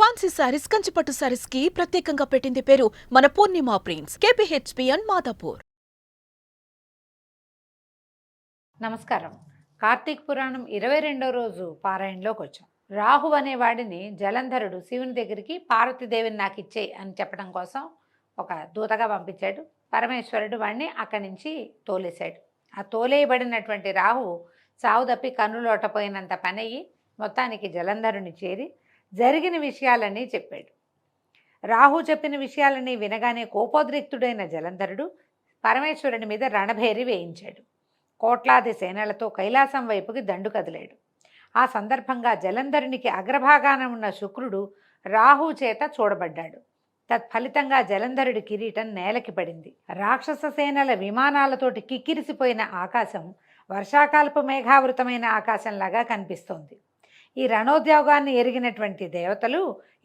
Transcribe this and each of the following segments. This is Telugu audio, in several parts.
ఫ్యాన్సీ సారీస్, కంచిపట్టు సారీస్ కి ప్రత్యేకంగా పెట్టింది పేరు మన పూర్ణిమ ప్రింట్స్, KPHPN మాదాపూర్. నమస్కారం. కార్తీక పురాణం 22వ రోజు పారాయణలోకి వచ్చాం. రాహు అనేవాడిని జలంధరుడు శివుని దగ్గరికి పార్వతీదేవిని నాకు ఇచ్చేయి అని చెప్పడం కోసం ఒక దూతగా పంపించాడు. పరమేశ్వరుడు వాడిని అక్కడి నుంచి తోలేశాడు. ఆ తోలేయబడినటువంటి రాహు సావు తప్పి కన్నులోటపోయినంత పనయ్యి మొత్తానికి జలంధరుని చేరి జరిగిన విషయాలన్నీ చెప్పాడు. రాహు చెప్పిన విషయాలన్నీ వినగానే కోపోద్రిక్తుడైన జలంధరుడు పరమేశ్వరుని మీద రణభేరి వేయించాడు. కోట్లాది సేనలతో కైలాసం వైపుకి దండు కదిలాడు. ఆ సందర్భంగా జలంధరునికి అగ్రభాగాన ఉన్న శుక్రుడు రాహు చేత చూడబడ్డాడు. తత్ఫలితంగా జలంధరుడి కిరీటం నేలకి పడింది. రాక్షస సేనల విమానాలతోటి కిక్కిరిసిపోయిన ఆకాశం వర్షాకాలపు మేఘావృతమైన ఆకాశంలాగా కనిపిస్తోంది. ఈ రణోద్యోగాన్ని ఎరిగినటువంటి దేవతలు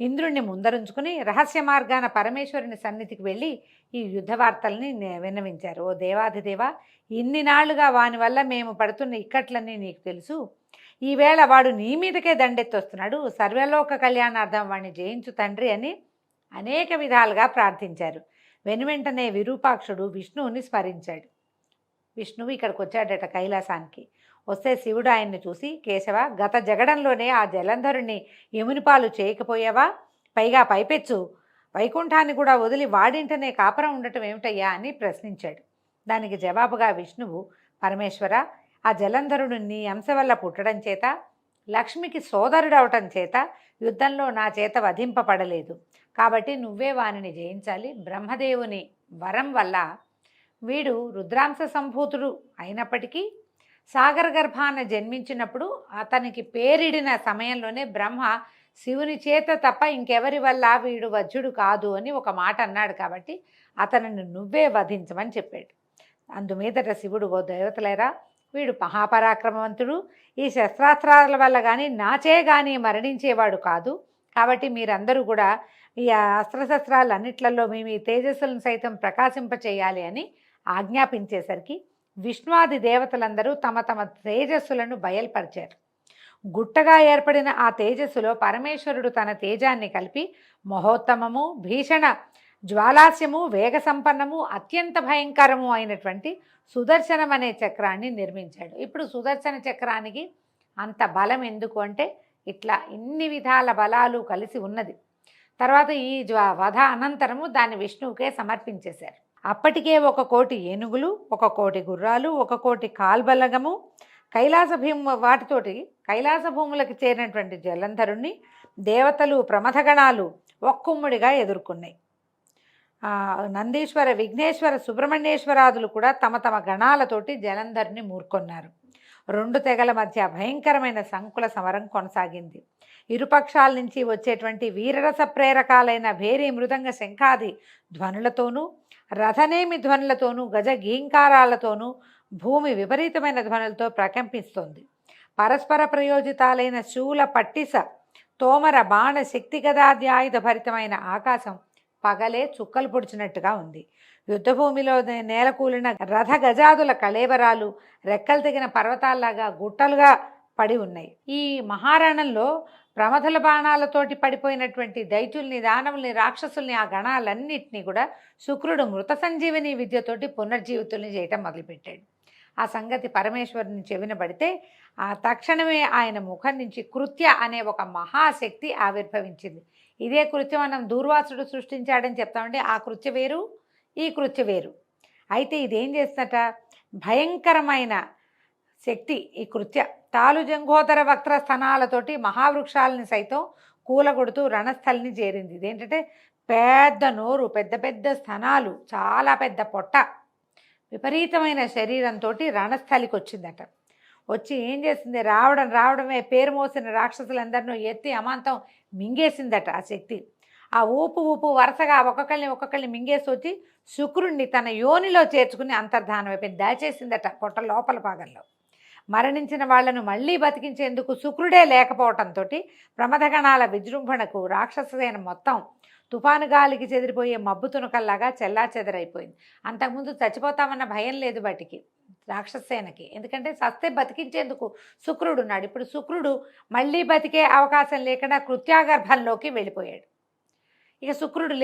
ఇంద్రుణ్ణి ముందరుంచుకుని రహస్య మార్గాన పరమేశ్వరుని సన్నిధికి వెళ్ళి ఈ యుద్ధ వార్తల్ని విన్నవించారు. ఓ దేవాధిదేవ, ఇన్ని నాళ్లుగా వాని వల్ల మేము పడుతున్న ఇక్కట్లన్నీ నీకు తెలుసు. ఈవేళ వాడు నీ మీదకే దండెత్తొస్తున్నాడు. సర్వలోక కళ్యాణార్థం వాడిని జయించు తండ్రి అని అనేక విధాలుగా ప్రార్థించారు. వెనువెంటనే విరూపాక్షుడు విష్ణువుని స్మరించాడు. విష్ణువు ఇక్కడికి వచ్చాడట కైలాసానికి. వస్తే శివుడు ఆయన్ని చూసి, కేశవ, గత జగడంలోనే ఆ జలంధరుణ్ణి యమునిపాలు చేయకపోయావా? పైగా పైపెచ్చు వైకుంఠాన్ని కూడా వదిలి వాడింటనే కాపురం ఉండటం ఏమిటయ్యా అని ప్రశ్నించాడు. దానికి జవాబుగా విష్ణువు, పరమేశ్వర, ఆ జలంధరుడు నీ అంశ వల్ల పుట్టడం చేత, లక్ష్మికి సోదరుడవటం చేత యుద్ధంలో నా చేత వధింపబడలేదు. కాబట్టి నువ్వే వానిని జయించాలి. బ్రహ్మదేవుని వరం వల్ల వీడు రుద్రాంశ సంభూతుడు అయినప్పటికీ సాగర గర్భాన జన్మించినప్పుడు అతనికి పేరిడిన సమయంలోనే బ్రహ్మ శివుని చేత తప్ప ఇంకెవరి వల్ల వీడు వజ్రుడు కాదు అని ఒక మాట అన్నాడు. కాబట్టి అతనిని నువ్వే వధించమని చెప్పాడు. అందుమీదట శివుడు, ఓ దేవతలేరా, వీడు మహాపరాక్రమవంతుడు, ఈ శస్త్రాస్త్రాల వల్ల కానీ నాచే కానీ మరణించేవాడు కాదు. కాబట్టి మీరందరూ కూడా ఈ అస్త్రశస్త్రాలన్నిట్లలో మీ తేజస్సులను సైతం ప్రకాశింపచేయాలి అని ఆజ్ఞాపించేసరికి విష్ణువాది దేవతలందరూ తమ తమ తేజస్సులను బయల్పరిచారు. గుట్టగా ఏర్పడిన ఆ తేజస్సులో పరమేశ్వరుడు తన తేజాన్ని కలిపి మహోత్తమము, భీషణ జ్వాలాస్యము, వేగ సంపన్నము, అత్యంత భయంకరము అయినటువంటి సుదర్శనం అనే చక్రాన్ని నిర్మించాడు. ఇప్పుడు సుదర్శన చక్రానికి అంత బలం ఎందుకు అంటే, ఇట్లా ఇన్ని విధాల బలాలు కలిసి ఉన్నది. తర్వాత ఈ వధ అనంతరము దాన్ని విష్ణువుకే సమర్పించేశారు. అప్పటికే 1,000,000 ఏనుగులు, 1,000,000 గుర్రాలు, 1,000,000 కాల్బలగము, వాటితోటి కైలాస భూములకు చేరినటువంటి జలంధరుణ్ణి దేవతలు, ప్రమథగణాలు ఒక్కుమ్ముడిగా ఎదుర్కొన్నాయి. నందీశ్వర, విఘ్నేశ్వర, సుబ్రహ్మణ్యేశ్వరాదులు కూడా తమ తమ గణాలతోటి జలంధరుని మూర్కొన్నారు. 2 తెగల మధ్య భయంకరమైన సంకుల సమరం కొనసాగింది. ఇరుపక్షాల నుంచి వచ్చేటువంటి వీరరస ప్రేరకాలైన భేరీ, మృదంగ, శంఖాది ధ్వనులతోనూ, రథనేమి ధ్వనులతోనూ, గజ గీంకారాలతోనూ భూమి విపరీతమైన ధ్వనులతో ప్రకంపిస్తోంది. పరస్పర ప్రయోజితాలైన శూల, పట్టిస, తోమర, బాణ, శక్తిగదాద్యాయుధ భరితమైన ఆకాశం పగలే చుక్కలు పొడిచినట్టుగా ఉంది. యుద్ధభూమిలో నేలకూలిన రథ గజాదుల కళేబరాలు రెక్కలు తెగిన పర్వతాల్లాగా గుట్టలుగా పడి ఉన్నాయి. ఈ మహారణంలో ప్రమథల బాణాలతోటి పడిపోయినటువంటి దైత్యుల్ని, దానవుల్ని, రాక్షసుల్ని, ఆ గణాలన్నింటినీ కూడా శుక్రుడు మృత సంజీవని విద్యతోటి పునర్జీవితుల్ని చేయటం మొదలుపెట్టాడు. ఆ సంగతి పరమేశ్వరుని చెవిన పడితే ఆ తక్షణమే ఆయన ముఖం నుంచి కృత్య అనే ఒక మహాశక్తి ఆవిర్భవించింది. ఇదే కృత్యం మనం దూర్వాసుడు సృష్టించాడని చెప్తామంటే, ఆ కృత్య వేరు, ఈ కృత్య వేరు. అయితే ఇదేం చేస్తట, భయంకరమైన శక్తి ఈ కృత్య. తాలు జంఘోదర వక్ర స్థనాలతోటి మహావృక్షాలని సైతం కూలగొడుతూ రణస్థలిని చేరింది. ఇదేంటంటే పెద్ద నోరు, పెద్ద పెద్ద స్థనాలు, చాలా పెద్ద పొట్ట, విపరీతమైన శరీరంతో రణస్థలికి వచ్చిందట. వచ్చి ఏం చేసింది, రావడమే పేరు మోసిన రాక్షసులందరినూ ఎత్తి అమాంతం మింగేసిందట ఆ శక్తి. ఆ ఊపు వరుసగా ఒక్కొక్కరిని మింగేసి వచ్చి శుక్రుణ్ణి తన యోనిలో చేర్చుకుని అంతర్ధానం అయిపోయింది, దాచేసిందట పొట్ట లోపల భాగంలో. మరణించిన వాళ్లను మళ్ళీ బతికించేందుకు శుక్రుడే లేకపోవటంతో ప్రమథగణాల విజృంభణకు రాక్షససేన మొత్తం తుఫాను గాలికి చెదిరిపోయే మబ్బు తునకల్లాగా చెల్లాచెదరైపోయింది. అంతకుముందు చచ్చిపోతామన్న భయం లేదు వాటికి. రాక్షసేనకి. ఎందుకంటే సస్తే బతికించేందుకు శుక్రుడు ఉన్నాడు. ఇప్పుడు శుక్రుడు మళ్ళీ బతికే అవకాశం లేకుండా కృత్యాగర్భంలోకి వెళ్ళిపోయాడు. ఇక శుక్రుడు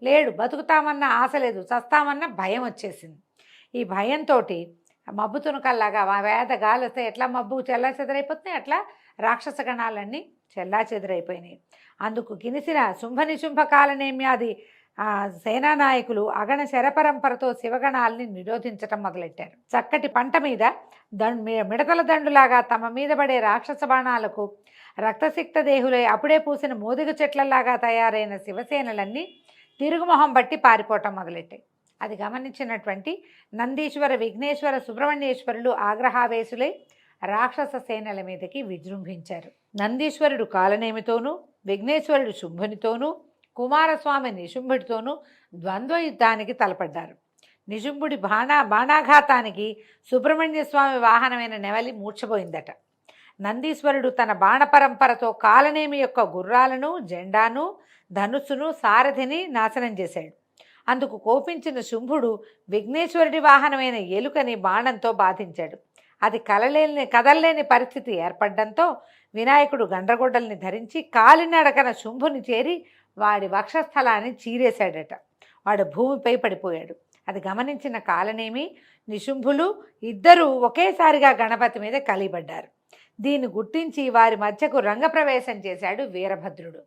లేడు, బతుకుతామన్న ఆశ లేదు, చస్తామన్న భయం వచ్చేసింది. ఈ భయంతో మబ్బు తునకల్లాగా వేద గాలి వస్తే ఎట్లా మబ్బు చెల్లా చెదరైపోతున్నాయి, అట్లా రాక్షస గణాలన్నీ చెల్లా చెదరైపోయినాయి. అందుకు గినిసిన శుంభ కాలనేమ్యాది సేనానాయకులు అగణ శరపరంపరతో శివగణాలని నిరోధించటం మొదలెట్టారు. చక్కటి పంట మీద మిడతల దండులాగా తమ మీద పడే రాక్షస బాణాలకు రక్తసిక్త దేహులై అప్పుడే పూసిన మోదుగ చెట్లలాగా తయారైన శివసేనలన్నీ తిరుగుమొహం బట్టి పారిపోవటం మొదలెట్టాయి. అది గమనించినటువంటి నందీశ్వర, విఘ్నేశ్వర, సుబ్రహ్మణ్యేశ్వరులు ఆగ్రహావేశులై రాక్షస సేనల మీదకి విజృంభించారు. నందీశ్వరుడు కాలనేమితోనూ, విఘ్నేశ్వరుడు శుంభునితోనూ, కుమారస్వామి నిశుంభుడితోనూ ద్వంద్వ యుద్ధానికి తలపడ్డారు. నిశుంభుడి బాణాఘాతానికి సుబ్రహ్మణ్య స్వామి వాహనమైన నెవలి మూర్ఛపోయిందట. నందీశ్వరుడు తన బాణ పరంపరతో కాలనేమి యొక్క గుర్రాలను, జెండాను, ధనుస్సును, సారథిని నాశనం చేశాడు. అందుకు కోపించిన శుంభుడు విఘ్నేశ్వరుడి వాహనమైన ఎలుకని బాణంతో బాధించాడు. అది కదలలేని పరిస్థితి ఏర్పడడంతో వినాయకుడు గండ్రగొడ్డల్ని ధరించి కాలినడకన శుంభుని చేరి వాడి వక్షస్థలాన్ని చీరేశాడట. వాడు భూమిపై పడిపోయాడు. అది గమనించిన కాలనేమి, నిశుంభులు ఇద్దరూ ఒకేసారిగా గణపతి మీద కలిపడ్డారు. దీన్ని గుర్తించి వారి మధ్యకు రంగప్రవేశం చేశాడు వీరభద్రుడు.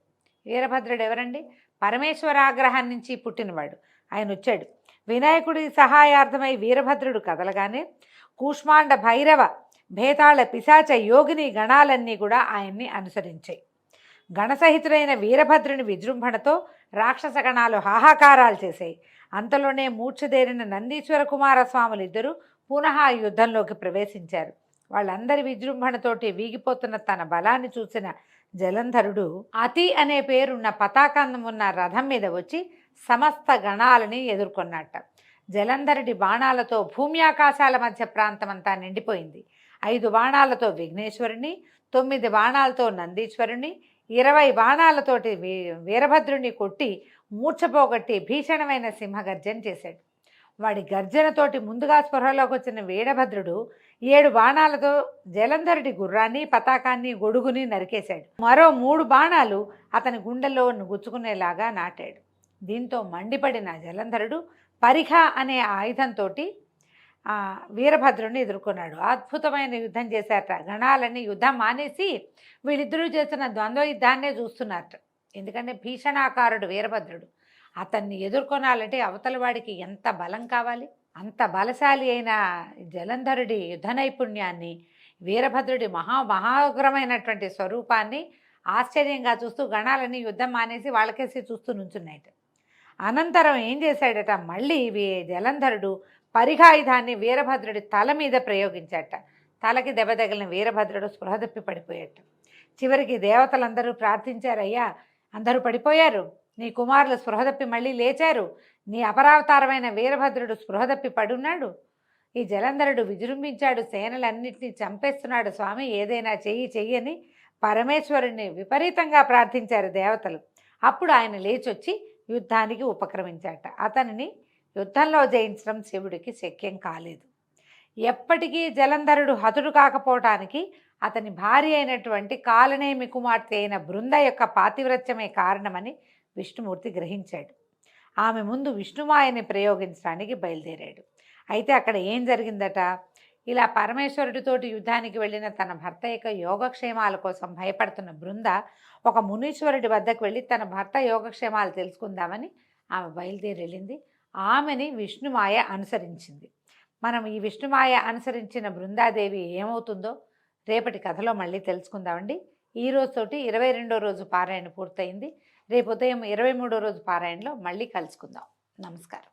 వీరభద్రుడు ఎవరండి? పరమేశ్వరాగ్రహం నుంచి పుట్టినవాడు. ఆయన వచ్చాడు. వినాయకుడి సహాయార్థమై వీరభద్రుడు కదలగానే కూష్మాండ, భైరవ, భేతాళ, పిశాచ, యోగిని గణాలన్నీ కూడా ఆయన్ని అనుసరించాయి. గణసహితుడైన వీరభద్రుని విజృంభణతో రాక్షస గణాలు హాహాకారాలు చేశాయి. అంతలోనే మూర్ఛదేరిన నందీశ్వర కుమారస్వాములు ఇద్దరు పునః యుద్ధంలోకి ప్రవేశించారు. వాళ్ళందరి విజృంభణతోటి వీగిపోతున్న తన బలాన్ని చూసిన జలంధరుడు అతి అనే పేరున్న పతాకం ఉన్న రథం మీద వచ్చి సమస్త గణాలని ఎదుర్కొన్నట్ట. జలంధరుడి బాణాలతో భూమి ఆకాశాల మధ్య ప్రాంతమంతా నిండిపోయింది. 5 బాణాలతో విఘ్నేశ్వరుని, 9 బాణాలతో నందీశ్వరుని, 20 బాణాలతోటి వీరభద్రుని కొట్టి మూర్ఛపోగొట్టి భీషణమైన సింహగర్జన చేశాడు. వాడి గర్జనతోటి ముందుగా స్పృహలోకి వచ్చిన వీరభద్రుడు 7 బాణాలతో జలంధరుడి గుర్రాన్ని, పతాకాన్ని, గొడుగుని నరికేశాడు. మరో 3 బాణాలు అతని గుండెల్లో గుచ్చుకునేలాగా నాటాడు. దీంతో మండిపడిన జలంధరుడు పరిఖ అనే ఆయుధంతో వీరభద్రుని ఎదుర్కొన్నాడు. అద్భుతమైన యుద్ధం చేశారట. గణాలన్నీ యుద్ధం మానేసి వీళ్ళిద్దరూ చేస్తున్న ద్వంద్వ యుద్ధాన్నే చూస్తున్నారట. ఎందుకంటే భీషణాకారుడు వీరభద్రుడు. అతన్ని ఎదుర్కొనాలంటే అవతల వాడికి ఎంత బలం కావాలి? అంత బలశాలి అయిన జలంధరుడి యుద్ధ నైపుణ్యాన్ని, వీరభద్రుడి మహాగ్రమైనటువంటి స్వరూపాన్ని ఆశ్చర్యంగా చూస్తూ గణాలన్నీ యుద్ధం మానేసి వాళ్ళకేసి చూస్తూ నుంచున్నాయట. అనంతరం ఏం చేశాడట, మళ్ళీ జలంధరుడు పరిఘాయుధాన్ని వీరభద్రుడి తల మీద ప్రయోగించాట. తలకి దెబ్బ తగిలిన వీరభద్రుడు స్పృహ తప్పి పడిపోయాట. చివరికి దేవతలందరూ ప్రార్థించారయ్యా, అందరూ పడిపోయారు, నీ కుమారులు స్పృహ తప్పి మళ్ళీ లేచారు, నీ అపరావతారమైన వీరభద్రుడు స్పృహ తప్పి పడున్నాడు, ఈ జలంధరుడు విజృంభించాడు, సేనలన్నింటినీ చంపేస్తున్నాడు, స్వామి ఏదైనా చెయ్యని పరమేశ్వరుణ్ణి విపరీతంగా ప్రార్థించారు దేవతలు. అప్పుడు ఆయన లేచొచ్చి యుద్ధానికి ఉపక్రమించాట. అతనిని యుద్ధంలో జయించడం శివుడికి శక్యం కాలేదు. ఎప్పటికీ జలంధరుడు హతుడు కాకపోవటానికి అతని భార్య అయినటువంటి కాలనేమి కుమార్తె అయిన బృంద యొక్క పాతివ్రత్యమే కారణమని విష్ణుమూర్తి గ్రహించాడు. ఆమె ముందు విష్ణుమాయని ప్రయోగించడానికి బయలుదేరాడు. అయితే అక్కడ ఏం జరిగిందట, ఇలా పరమేశ్వరుడితోటి యుద్ధానికి వెళ్ళిన తన భర్త యొక్క యోగక్షేమాల కోసం భయపడుతున్న బృంద ఒక మునీశ్వరుడి వద్దకు వెళ్ళి తన భర్త యోగక్షేమాలు తెలుసుకుందామని ఆమె బయలుదేరి వెళ్ళింది. ఆమెని విష్ణుమాయ అనుసరించింది. మనం ఈ విష్ణుమాయ అనుసరించిన బృందాదేవి ఏమవుతుందో రేపటి కథలో మళ్ళీ తెలుసుకుందామండి. ఈ రోజుతోటి 22వ రోజు పారాయణ పూర్తయింది. రేపు ఉదయం 23వ రోజు పారాయణలో మళ్ళీ కలుసుకుందాం. నమస్కారం.